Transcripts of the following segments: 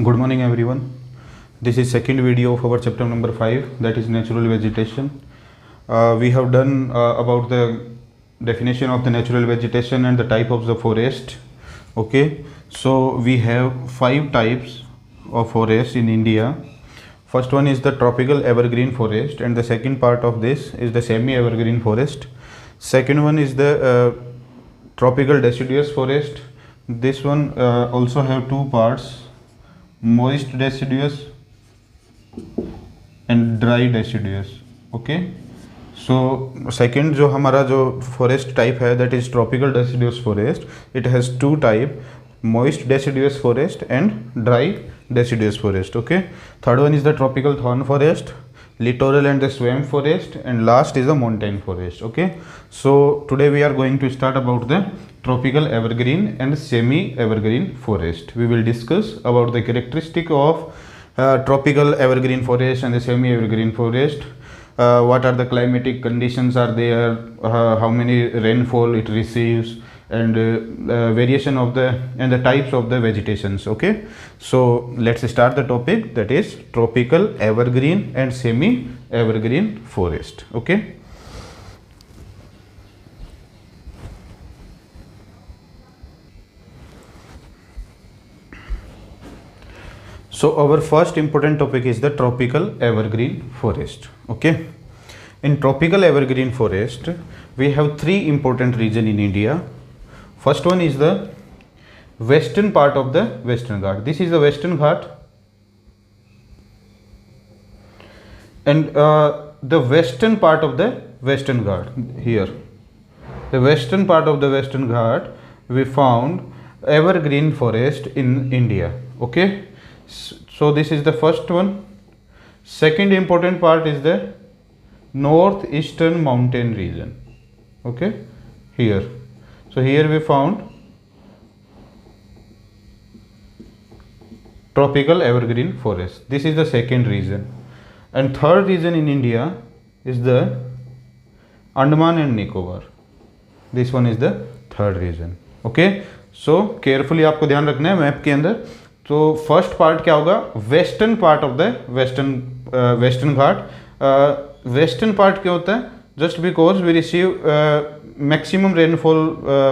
Good morning everyone. This is second video of our chapter number 5, that is natural vegetation. We have done about the definition of the natural vegetation and the type of the forest. Okay, so we have 5 types of forest in India. First one is the tropical evergreen forest, and the second part of this is the semi evergreen forest. Second one is the tropical deciduous forest. This one also have 2 parts, moist deciduous and dry deciduous. Okay, so second जो हमारा जो forest type है, that is tropical deciduous forest. It has 2 type, moist deciduous forest and dry deciduous forest. Okay, third one is the tropical thorn forest, littoral and the swamp forest, and last is the mountain forest. Okay, so today we are going to start about the tropical evergreen and semi evergreen forest. We will discuss about the characteristic of tropical evergreen forest and the semi evergreen forest. What are the climatic conditions are there, how many rainfall it receives, and variation of the and the types of the vegetations. Okay, so let's start the topic, that is tropical evergreen and semi evergreen forest. Okay, so our first important topic is the tropical evergreen forest. Okay, in tropical evergreen forest we have 3 important regions in India. First one is the western part of the Western Ghat. This is the Western Ghat, and the western part of the Western Ghat here. The western part of the Western Ghat we found evergreen forest in India. Okay, so this is the first one. Second important part is the northeastern mountain region. Okay, here. So here we found tropical evergreen forest. This is the second region. And third region in India is the Andaman and Nicobar. This one is the third region. Okay, so carefully आपको ध्यान रखना है map के अंदर. तो first part क्या होगा, western part of the western Ghat. Western part क्या होता है, just because we receive maximum rainfall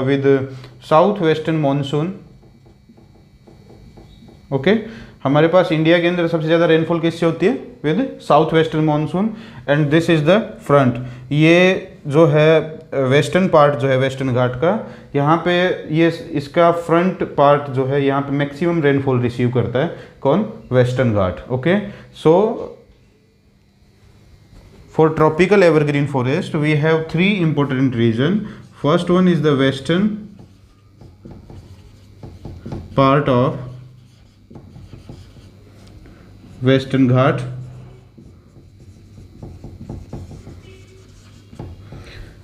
with southwestern monsoon. Okay, हमारे पास इंडिया के अंदर सबसे ज़्यादा रेनफॉल किससे होती है, with south western monsoon. And this is the front. ये जो है वेस्टर्न पार्ट जो है वेस्टर्न घाट का, यहाँ पे ये इसका फ्रंट पार्ट जो है यहाँ पे मैक्सिमम रेनफॉल रिसीव करता है. कौन, western Ghat. Okay, so for tropical evergreen forest we have 3 important region. First one is the western part of Western Ghat.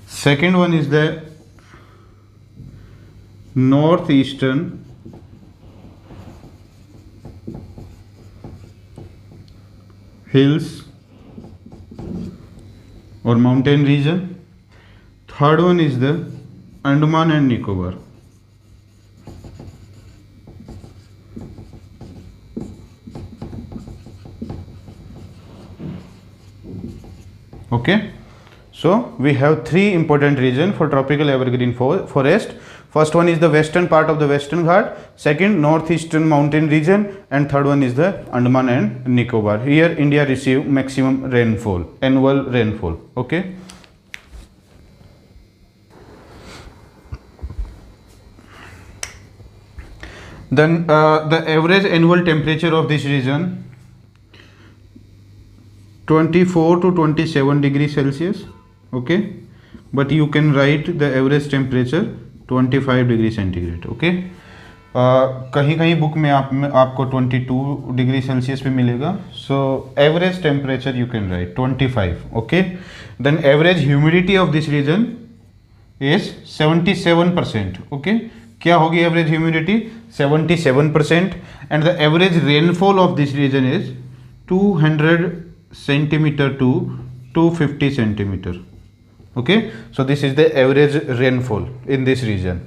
Second one is the northeastern hills or mountain region. Third one is the Andaman and Nicobar. Okay, so we have 3 important region for tropical evergreen forest. First one is the western part of the Western Ghat, second northeastern mountain region, and third one is the Andaman and Nicobar. Here India receive maximum rainfall, annual rainfall. Okay, then the average annual temperature of this region 24 to 27 degrees Celsius. Okay, but you can write the average temperature 25 degree centigrade. Okay, कहीं कहीं book में आपको 22 degree Celsius पे मिलेगा. So average temperature you can write 25. Okay, then average humidity of this region is 77%. Okay, क्या होगी average humidity, 77%. And the average rainfall of this region is 200 centimeter to 250 centimeter. Okay, so this is the average rainfall in this region.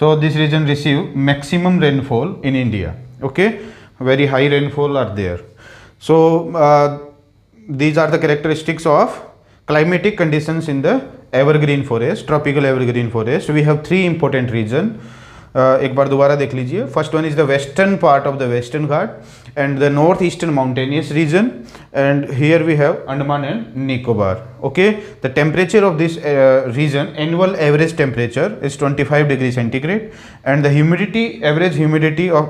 So this region receive maximum rainfall in India. Okay, very high rainfall are there. So these are the characteristics of climatic conditions in the evergreen forest, tropical evergreen forest. We have three important region. एक बार दोबारा देख लीजिए. First one is the western part of the western Ghat and the north eastern mountainous region, and here we have Andaman and Nicobar. Okay, the temperature of this region, annual average temperature is 25 degree centigrade, and the humidity, average humidity of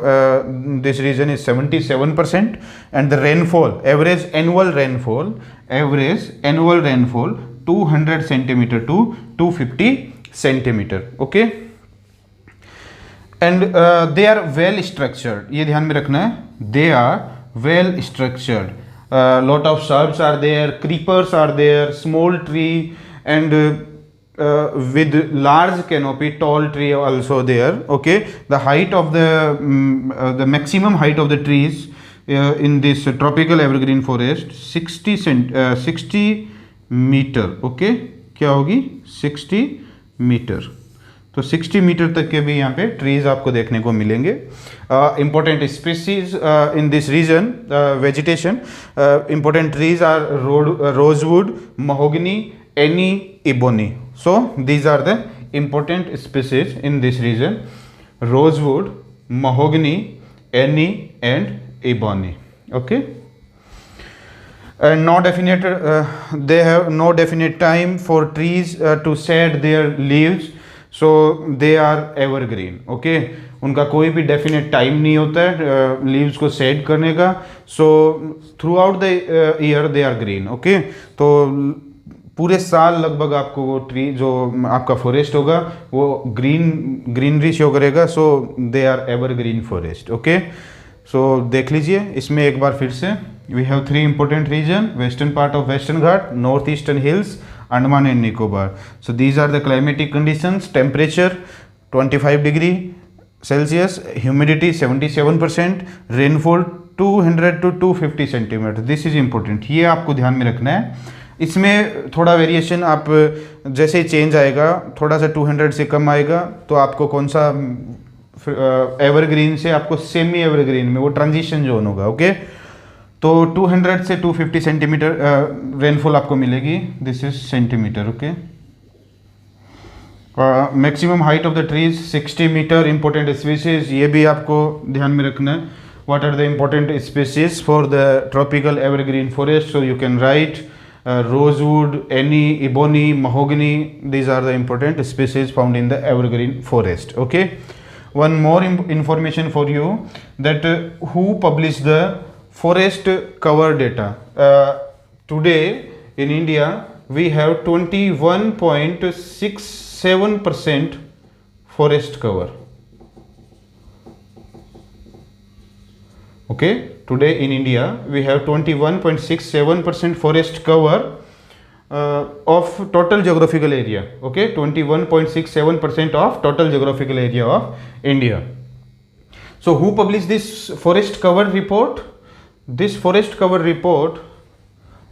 this region is 77%, and the rainfall, average annual rainfall 200 centimeter to 250 centimeter. Okay, and they are well structured. ये ध्यान में रखना है, they are well structured. Lot of shrubs are there, creepers are there, small tree, and with large canopy, tall tree also there. Okay, the height of the maximum height of the trees in this tropical evergreen forest 60 meter. Okay, क्या होगी 60 metre. तो 60 metre तक के भी यहाँ पे trees आपको देखने को मिलेंगे. Important species in this region, vegetation, important trees are rosewood, mahogany, aini, ebony. So these are the important species in this region: rosewood, mahogany, aini and ebony. Okay, and no definite they have no definite time for trees to shed their leaves, so they are evergreen. Okay, उनका कोई भी definite time नहीं होता है leaves को shed करने का. So throughout the year they are green. Okay, तो पूरे साल लगभग आपको वो ट्री जो आपका फॉरेस्ट होगा वो ग्रीनरी शो करेगा. So they are evergreen forest. Okay, so देख लीजिए इसमें एक बार फिर से. We have three important region: western part of Western Ghat, northeastern hills, Andaman and Nicobar. So these are the climatic conditions: temperature 25 degree Celsius, humidity 77%, rainfall 200 to 250 centimeter. This is important. ये आपको ध्यान में रखना है. इसमें थोड़ा variation आप जैसे ही चेंज आएगा, थोड़ा सा 200 से कम आएगा तो आपको कौन सा एवरग्रीन से आपको सेमी एवरग्रीन में वो ट्रांजिशन जोन होगा. ओके, तो 200 से 250 सेंटीमीटर रेनफॉल आपको मिलेगी. This is centimeter. Okay, maximum height of the trees 60 meter. Important species ये भी आपको ध्यान में रखना है. What are the important species for the tropical evergreen forest? So you can write rosewood, any, ebony, mahogany. These are the important species found in the evergreen forest. Okay, one more information for you, that who published the forest cover data. Today in India we have 21.67% forest cover. Okay, today in India we have 21.67% forest cover of total geographical area. Okay, 21.67% of total geographical area of India. So who published this forest cover report? This forest cover report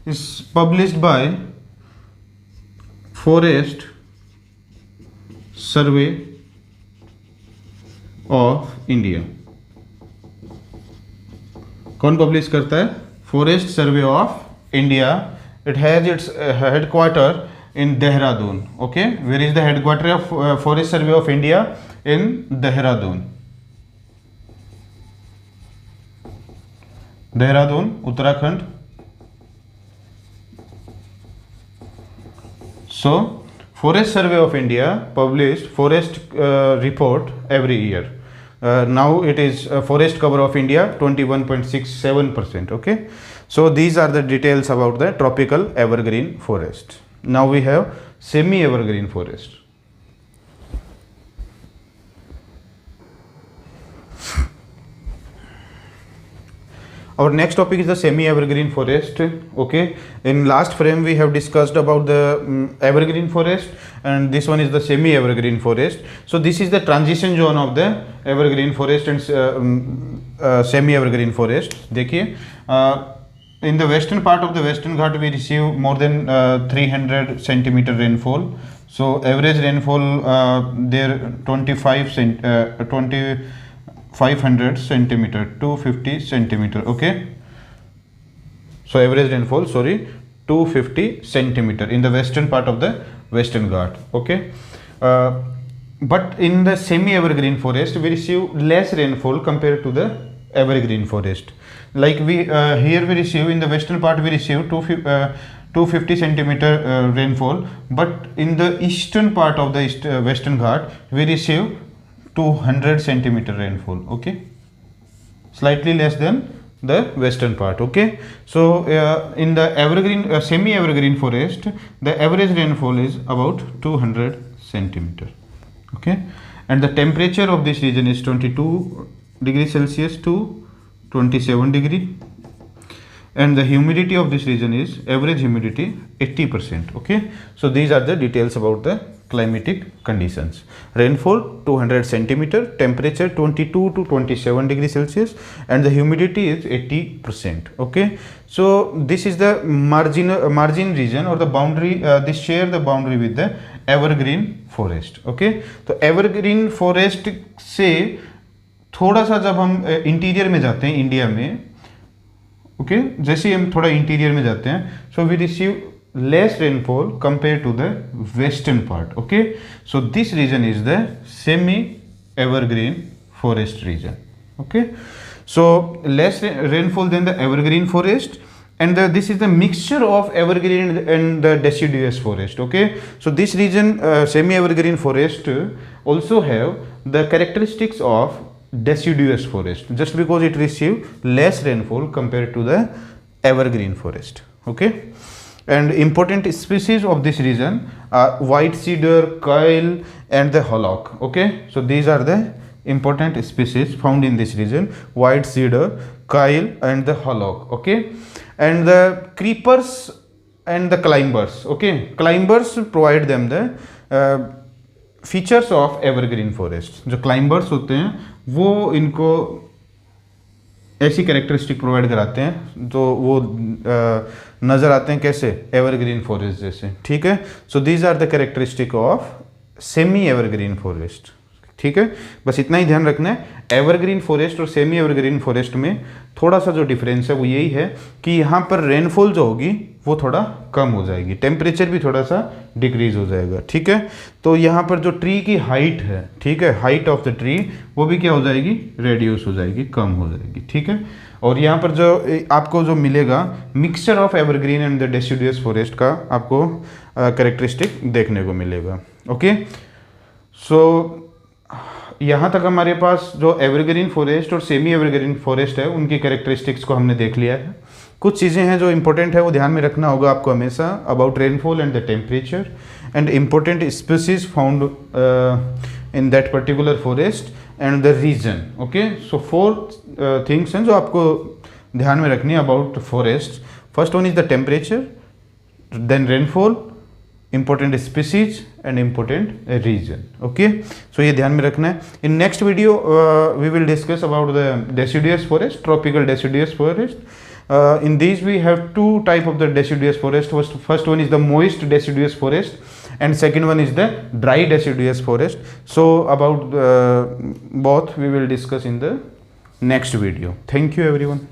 is published by Forest Survey of India. कौन publish करता है? Forest survey of India. It has its headquarter in Dehradun. Okay, where is the headquarter of forest survey of India? In Dehradun. Dehradun, Uttarakhand. So forest survey of India published forest report every year. Now it is forest cover of India 21.67%. Okay, so these are the details about the tropical evergreen forest. Now we have semi evergreen forest. Our next topic is the semi evergreen forest. Okay, in last frame we have discussed about the evergreen forest, and this one is the semi evergreen forest. So this is the transition zone of the evergreen forest and semi evergreen forest. देखिए, in the western part of the Western Ghat we receive more than 300 centimeter rainfall. So average rainfall there 20 500 centimeter, 250 centimeter. Okay, so average rainfall, sorry, 250 centimeter in the western part of the Western Ghat. Okay, but in the semi evergreen forest we receive less rainfall compared to the evergreen forest. Like we here we receive, in the western part we receive 250 centimeter rainfall, but in the eastern part of the Western Ghat we receive 200 centimeter rainfall. Okay, slightly less than the western part. Okay, so in the evergreen semi evergreen forest the average rainfall is about 200 centimeter. Okay, and the temperature of this region is 22 degrees Celsius to 27 degree, and the humidity of this region is average humidity 80%. Okay, so these are the details about the climatic conditions. Rainfall 200 centimeter, temperature 22 to 27 degrees Celsius, and the humidity is 80%. Okay, so this is the margin region or the boundary, this share the boundary with the evergreen forest. Okay, तो evergreen forest से थोड़ा सा जब हम interior में जाते हैं India में, ओके, जैसे ही हम थोड़ा इंटीरियर में जाते हैं, so we receive less rainfall compared to the western part. Okay, so this region is the semi evergreen forest region. Okay, so less rainfall than the evergreen forest, and this is the mixture of evergreen and the deciduous forest. Okay, so this region semi evergreen forest also have the characteristics of deciduous forest, just because it receive less rainfall compared to the evergreen forest. Okay, and important species of this region are white cedar, quail, and the hollock. Okay, so these are the important species found in this region: white cedar, quail, and the hollock. Okay, and the creepers and the climbers. Okay, climbers provide them the features of evergreen forest. जो climbers होते हैं वो इनको ऐसी characteristic provide कराते हैं तो वो नज़र आते हैं कैसे, एवरग्रीन फॉरेस्ट जैसे. ठीक है, so these are the characteristic of semi evergreen forest. ठीक है, बस इतना ही ध्यान रखना है. एवरग्रीन फॉरेस्ट और सेमी एवरग्रीन फॉरेस्ट में थोड़ा सा जो डिफरेंस है वो यही है कि यहाँ पर रेनफॉल जो होगी वो थोड़ा कम हो जाएगी, टेम्परेचर भी थोड़ा सा डिक्रीज हो जाएगा. ठीक है, तो यहाँ पर जो ट्री की हाइट है, ठीक है, हाइट ऑफ द ट्री वो भी क्या हो जाएगी, रेड्यूस हो जाएगी, कम हो जाएगी. ठीक है, और यहाँ पर जो आपको जो मिलेगा mixture of evergreen and the deciduous forest का आपको कैरेक्टरिस्टिक देखने को मिलेगा. ओके, सो यहाँ तक हमारे पास जो एवरग्रीन फॉरेस्ट और सेमी एवरग्रीन फॉरेस्ट है उनकी कैरेक्टरिस्टिक्स को हमने देख लिया है. कुछ चीज़ें हैं जो इंपॉर्टेंट है वो ध्यान में रखना होगा आपको हमेशा, about rainfall and the temperature and important species found in that particular forest and the region. Okay, so 4 things हैं जो आपको ध्यान में रखनी है about forest. First one is the temperature, then rainfall, important species and important region. Okay, so ये ध्यान में रखना है. In next video we will discuss about the deciduous forest, tropical deciduous forest. In these we have 2 type of the deciduous forest. First one is the moist deciduous forest and second one is the dry deciduous forest. So about both we will discuss in the next video. Thank you everyone.